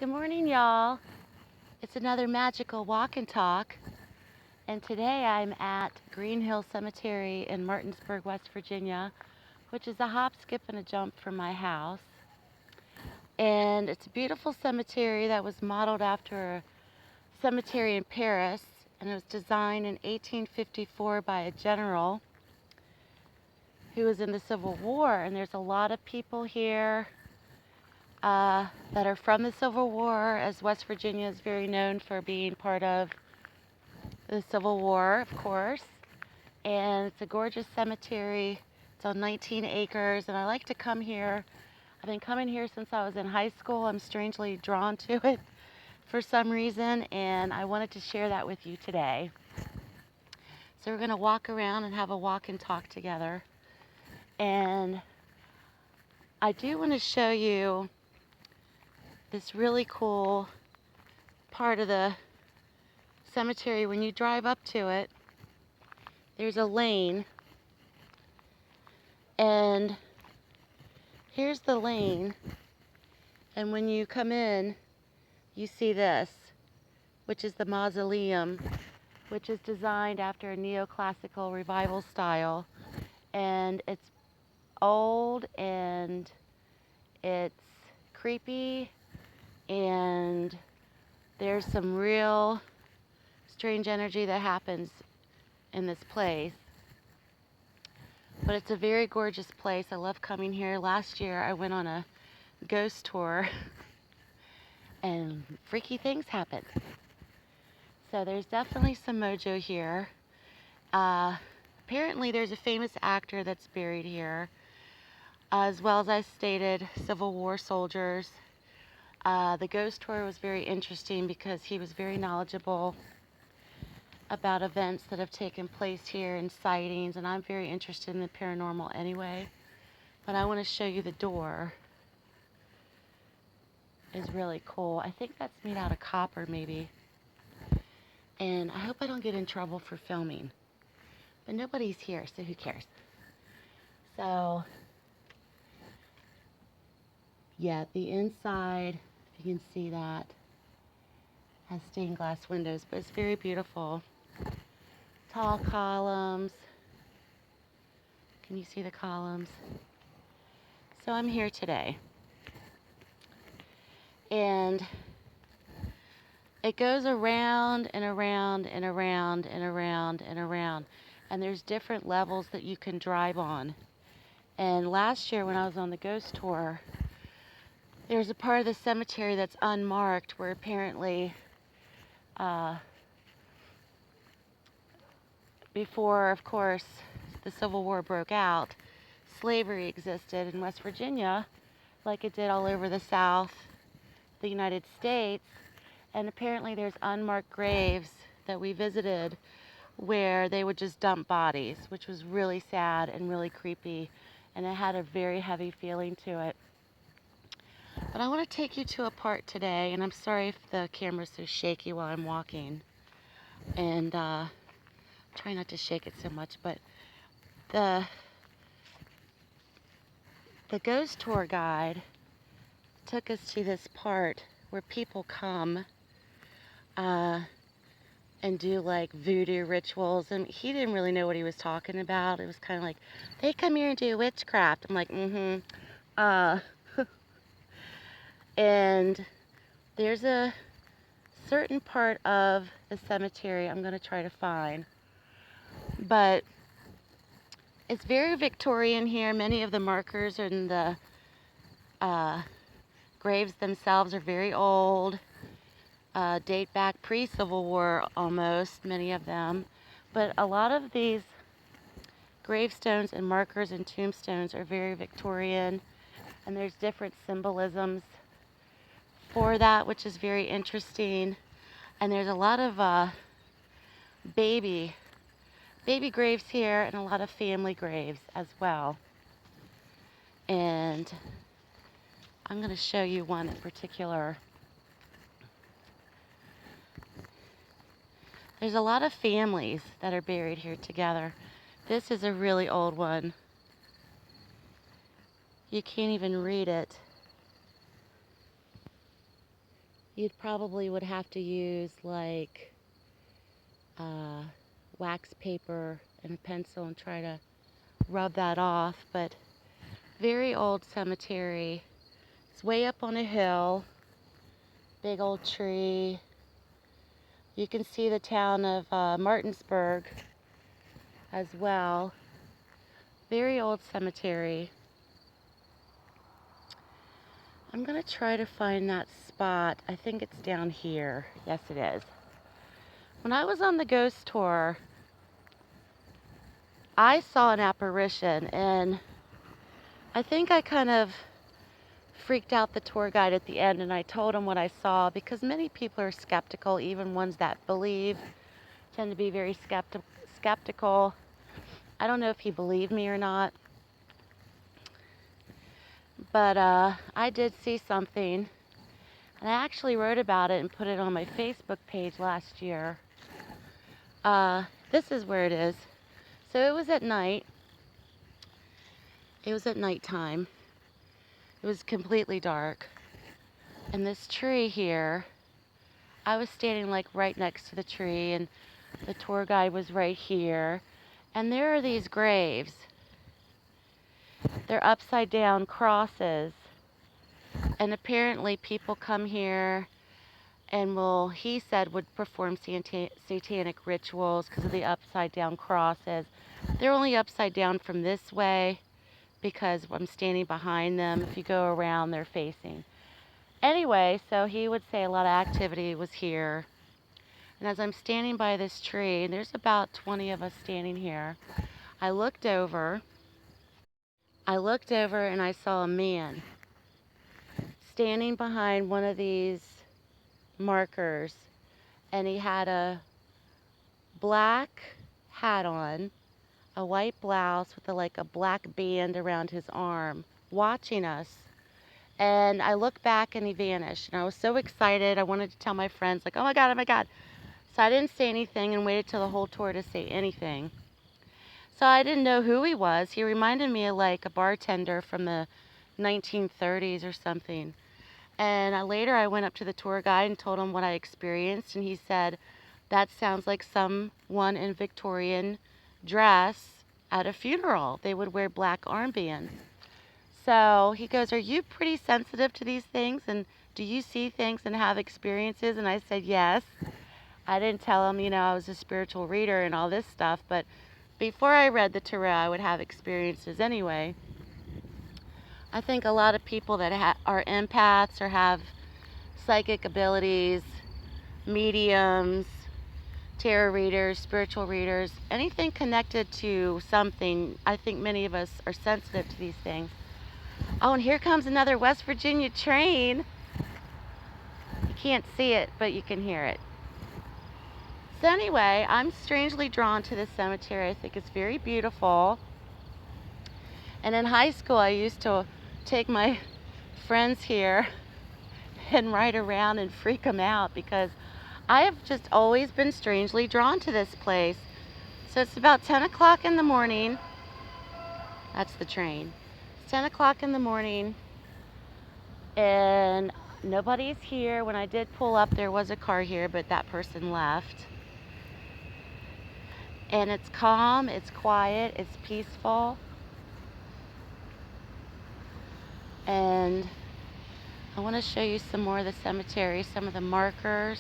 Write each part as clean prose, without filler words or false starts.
Good morning, y'all. It's another magical walk and talk, and today I'm at Greenhill Cemetery in Martinsburg, West Virginia, which is a hop, skip, and a jump from my house. And it's a beautiful cemetery that was modeled after a cemetery in Paris, and it was designed in 1854 by a general who was in the Civil War. And there's a lot of people here that are from the Civil War, as West Virginia is very known for being part of the Civil War, of course. And it's a gorgeous cemetery. It's on 19 acres, and I like to come here. I've been coming here since I was in high school. I'm strangely drawn to it for some reason, and I wanted to share that with you today. So we're going to walk around and have a walk and talk together. And I do want to show you this really cool part of the cemetery. When you drive up to it, there's a lane, and here's the lane, and when you come in, you see this, which is the mausoleum, which is designed after a neoclassical revival style, and it's old and it's creepy, and there's some real strange energy that happens in this place. But it's a very gorgeous place. I love coming here. Last year I went on a ghost tour and freaky things happened. So there's definitely some mojo here. Apparently there's a famous actor that's buried here, as well as I stated, Civil War soldiers. The ghost tour was very interesting because he was very knowledgeable about events that have taken place here and sightings, and I'm very interested in the paranormal anyway. But I want to show you the door. Is really cool. I think that's made out of copper maybe. And I hope I don't get in trouble for filming. But nobody's here, so who cares? So, yeah, the inside, if you can see that, has stained glass windows, but it's very beautiful. Tall columns. Can you see the columns? So I'm here today. And it goes around and around and around and around and around. And there's different levels that you can drive on. And last year when I was on the ghost tour, there's a part of the cemetery that's unmarked where apparently before, of course, the Civil War broke out, slavery existed in West Virginia like it did all over the South, the United States. And apparently there's unmarked graves that we visited where they would just dump bodies, which was really sad and really creepy, and it had a very heavy feeling to it. But I want to take you to a part today, and I'm sorry if the camera's so shaky while I'm walking, and try not to shake it so much, but the ghost tour guide took us to this part where people come and do like voodoo rituals, and he didn't really know what he was talking about. It was kind of like, they come here and do witchcraft. I'm like, and there's a certain part of the cemetery I'm going to try to find, but it's very Victorian here. Many of the markers and the graves themselves are very old, date back pre-Civil War almost, many of them. But a lot of these gravestones and markers and tombstones are very Victorian, and there's different symbolisms for that, which is very interesting. And there's a lot of baby graves here, and a lot of family graves as well. And I'm going to show you one in particular. There's a lot of families that are buried here together. This is a really old one. You can't even read it. you'd probably would have to use like wax paper and a pencil and try to rub that off. But very old cemetery. It's way up on a hill. Big old tree. You can see the town of Martinsburg as well. Very old cemetery. I'm gonna try to find that spot. I think it's down here. Yes, it is. When I was on the ghost tour, I saw an apparition, and I think I kind of freaked out the tour guide at the end, and I told him what I saw, because many people are skeptical, even ones that believe tend to be very skeptical. I don't know if he believed me or not, but I did see something, and I actually wrote about it and put it on my Facebook page last year. This is where it is. So it was at night. It was at nighttime. It was completely dark. And this tree here, I was standing like right next to the tree, and the tour guide was right here. And there are these graves. They're upside down crosses. And apparently people come here and he said, would perform satanic rituals because of the upside down crosses. They're only upside down from this way because I'm standing behind them. If you go around, they're facing. Anyway, so he would say a lot of activity was here. And as I'm standing by this tree, and there's about 20 of us standing here, I looked over and I saw a man standing behind one of these markers, and he had a black hat on, a white blouse with like a black band around his arm, watching us. And I looked back and he vanished, and I was so excited. I wanted to tell my friends, like, oh my God, oh my God. So I didn't say anything and waited till the whole tour to say anything. So I didn't know who he was. He reminded me of like a bartender from the 1930s or something. And later I went up to the tour guide and told him what I experienced, and he said, that sounds like someone in Victorian dress at a funeral. They would wear black armbands. So he goes, are you pretty sensitive to these things, and do you see things and have experiences? And I said, yes. I didn't tell him, I was a spiritual reader and all this stuff, but before I read the tarot, I would have experiences anyway. I think a lot of people that are empaths or have psychic abilities, mediums, tarot readers, spiritual readers, anything connected to something, I think many of us are sensitive to these things. Oh, and here comes another West Virginia train. You can't see it, but you can hear it. So anyway, I'm strangely drawn to this cemetery. I think it's very beautiful. And in high school, I used to take my friends here and ride around and freak them out, because I have just always been strangely drawn to this place. So it's about 10 o'clock in the morning. That's the train. It's 10 o'clock in the morning, and nobody's here. When I did pull up, there was a car here, but that person left. And it's calm, it's quiet, it's peaceful. And I want to show you some more of the cemetery, some of the markers.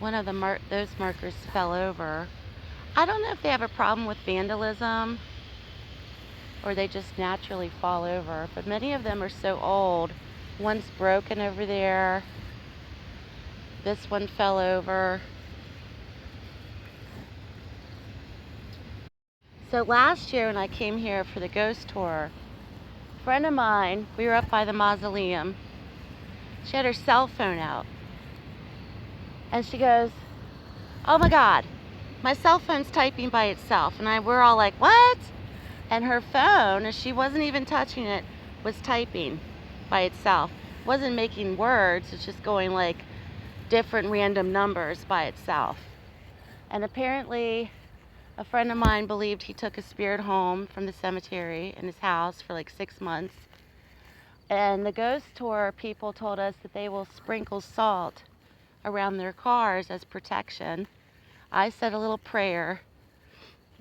One of those markers fell over. I don't know if they have a problem with vandalism or they just naturally fall over, but many of them are so old. One's broken over there. This one fell over. So last year when I came here for the ghost tour, a friend of mine, we were up by the mausoleum. She had her cell phone out. And she goes, oh my God, my cell phone's typing by itself. And we're all like, what? And her phone, as she wasn't even touching it, was typing by itself. It wasn't making words, it's just going like different random numbers by itself. And apparently a friend of mine believed he took a spirit home from the cemetery in his house for like 6 months. And the ghost tour people told us that they will sprinkle salt around their cars as protection. I said a little prayer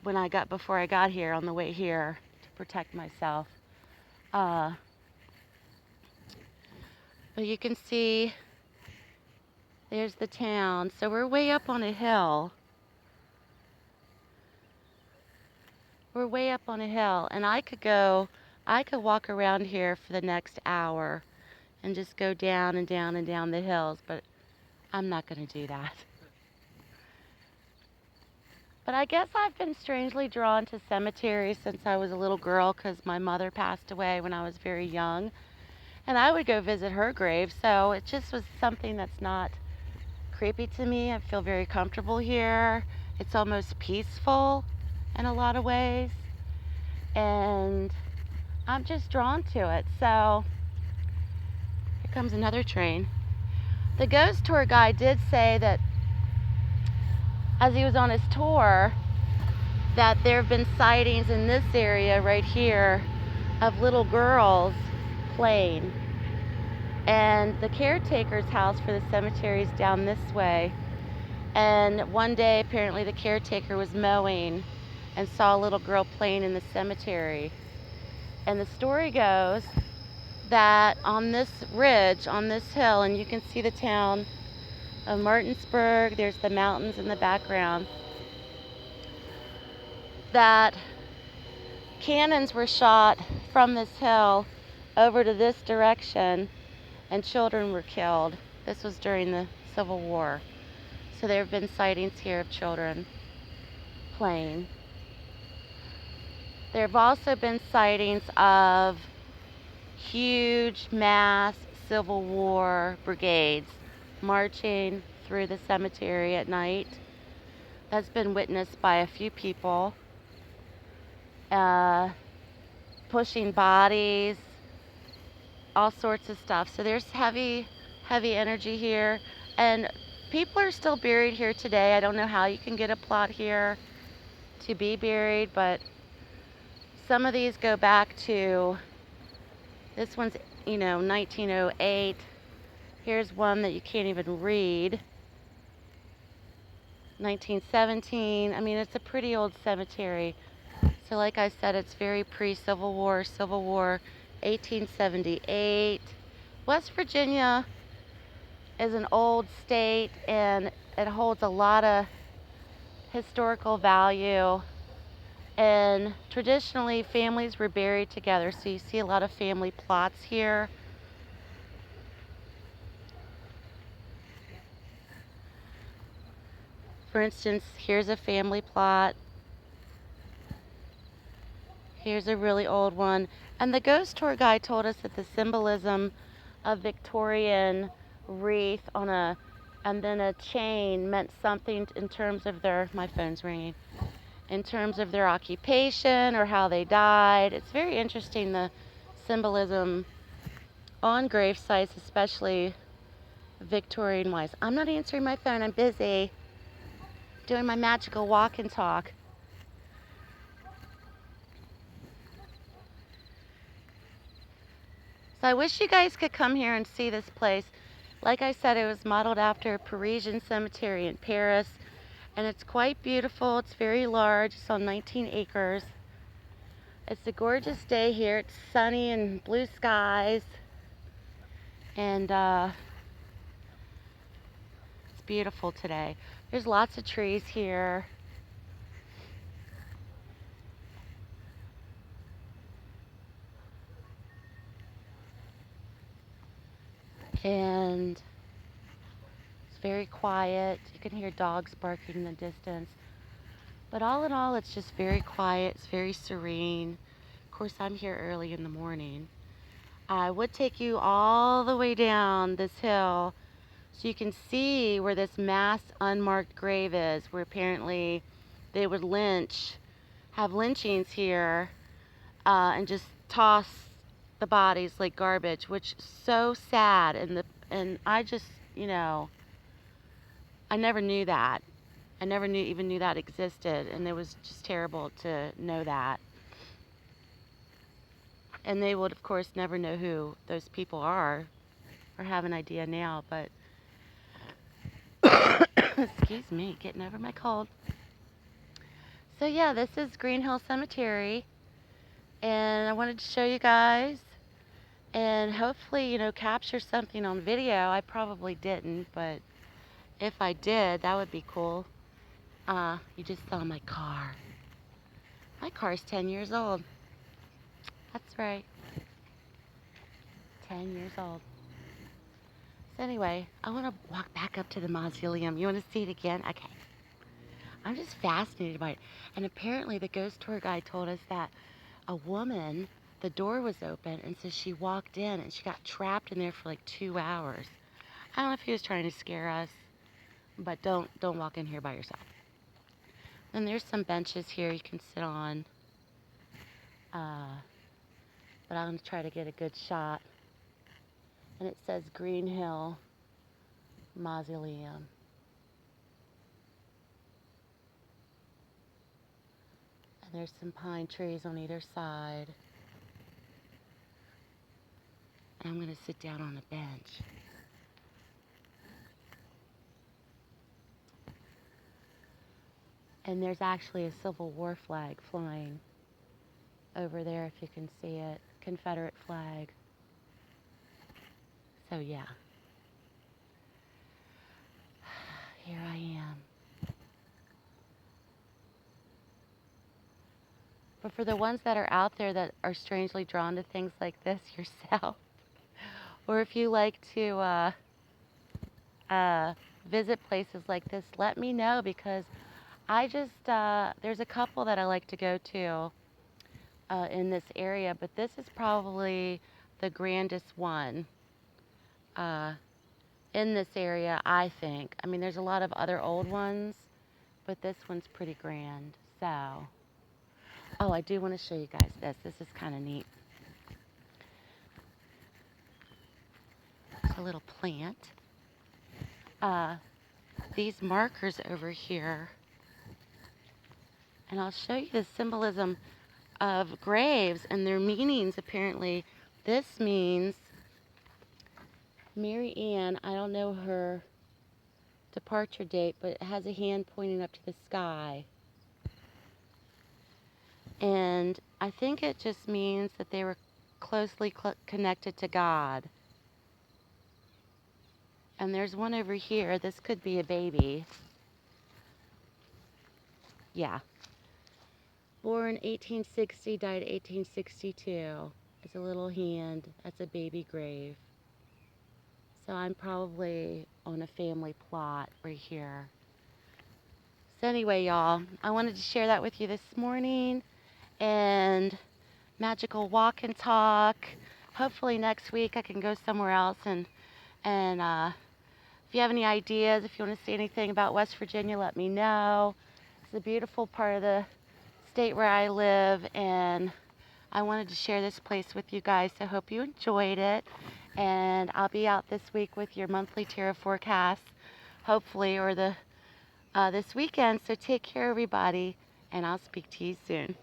before I got here on the way here to protect myself. But you can see there's the town. So we're way up on a hill. We're way up on a hill, and I could walk around here for the next hour and just go down and down and down the hills, but I'm not going to do that. But I guess I've been strangely drawn to cemeteries since I was a little girl because my mother passed away when I was very young, and I would go visit her grave, so it just was something that's not creepy to me. I feel very comfortable here. It's almost peaceful in a lot of ways, and I'm just drawn to it. So here comes another train. The ghost tour guide did say that as he was on his tour that there have been sightings in this area right here of little girls playing. And the caretaker's house for the cemetery is down this way. And one day apparently the caretaker was mowing and saw a little girl playing in the cemetery. And the story goes that on this ridge, on this hill, and you can see the town of Martinsburg, there's the mountains in the background, that cannons were shot from this hill over to this direction and children were killed. This was during the Civil War. So there have been sightings here of children playing. There have also been sightings of huge mass Civil War brigades marching through the cemetery at night. That's been witnessed by a few people. Pushing bodies, all sorts of stuff. So there's heavy energy here, and people are still buried here today. I don't know how you can get a plot here to be buried, but some of these go back to, this one's 1908. Here's one that you can't even read, 1917. I mean, it's a pretty old cemetery. So like I said, it's very pre-Civil War, Civil War, 1878. West Virginia is an old state and it holds a lot of historical value. And traditionally, families were buried together. So you see a lot of family plots here. For instance, here's a family plot. Here's a really old one. And the ghost tour guide told us that the symbolism of Victorian wreath and then a chain meant something in terms of my phone's ringing, in terms of their occupation or how they died. It's very interesting, the symbolism on grave sites, especially Victorian wise. I'm not answering my phone, I'm busy doing my magical walk and talk. So I wish you guys could come here and see this place. Like I said, it was modeled after a Parisian cemetery in Paris, and it's quite beautiful. It's very large. It's on 19 acres. It's a gorgeous day here. It's sunny and blue skies, and it's beautiful today. There's lots of trees here. And it's very quiet. You can hear dogs barking in the distance. But all in all, it's just very quiet. It's very serene. Of course, I'm here early in the morning. I would take you all the way down this hill so you can see where this mass unmarked grave is, where apparently they would have lynchings here, and just toss the bodies like garbage, which is so sad. And I just, I never knew that. I never even knew that existed, and it was just terrible to know that. And they would, of course, never know who those people are or have an idea now, but excuse me, getting over my cold. So yeah, this is Greenhill Cemetery, and I wanted to show you guys and hopefully, capture something on video. I probably didn't, but if I did, that would be cool. You just saw my car. My car's 10 years old. That's right, 10 years old. So anyway, I want to walk back up to the mausoleum. You want to see it again? Okay. I'm just fascinated by it. And apparently the ghost tour guide told us that a woman, the door was open, and so she walked in and she got trapped in there for like 2 hours. I don't know if he was trying to scare us, but don't walk in here by yourself. Then there's some benches here you can sit on. But I'm going to try to get a good shot. And it says Greenhill Mausoleum. And there's some pine trees on either side. And I'm going to sit down on a bench. And there's actually a Civil War flag flying over there, if you can see it. Confederate flag. So yeah. Here I am. But for the ones that are out there that are strangely drawn to things like this yourself, or if you like to visit places like this, let me know, because I just, there's a couple that I like to go to in this area, but this is probably the grandest one in this area, I think. I mean, there's a lot of other old ones, but this one's pretty grand. So, oh, I do want to show you guys this. This is kind of neat. It's a little plant. These markers over here, and I'll show you the symbolism of graves and their meanings. Apparently, this means Mary Ann, I don't know her departure date, but it has a hand pointing up to the sky. And I think it just means that they were closely connected to God. And there's one over here. This could be a baby. Yeah. Born 1860, died 1862. It's a little hand. That's a baby grave. So I'm probably on a family plot right here. So anyway, y'all, I wanted to share that with you this morning. And magical walk and talk. Hopefully next week I can go somewhere else. And if you have any ideas, if you want to say anything about West Virginia, let me know. It's a beautiful part of the state where I live, and I wanted to share this place with you guys. So I hope you enjoyed it. And I'll be out this week with your monthly tarot forecast, hopefully, or this weekend. So take care, everybody, and I'll speak to you soon.